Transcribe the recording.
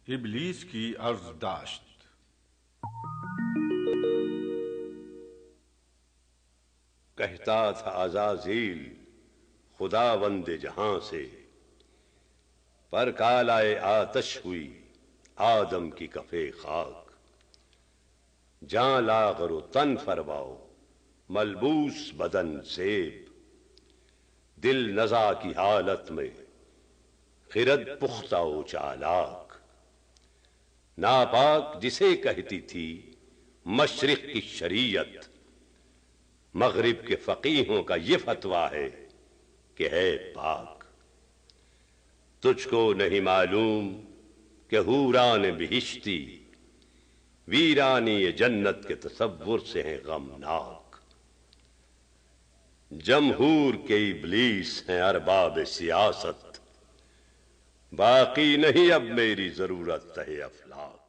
ابلیس کی عرض داشت۔ کہتا تھا عزازیل خداوند جہاں سے، پر کالائے آتش ہوئی آدم کی کفے خاک۔ جاں لاغر و تن فرماؤ ملبوس بدن زیب، دل نزا کی حالت میں خرد پختہ و چالاک۔ ناپاک جسے کہتی تھی مشرق کی شریعت، مغرب کے فقیہوں کا یہ فتویٰ ہے کہ ہے پاک۔ تجھ کو نہیں معلوم کہ حوران بہشتی ویرانی جنت کے تصور سے ہیں غمناک۔ جمہور کے ابلیس ہیں ارباب سیاست، باقی نہیں اب میری ضرورت ہے افلاک۔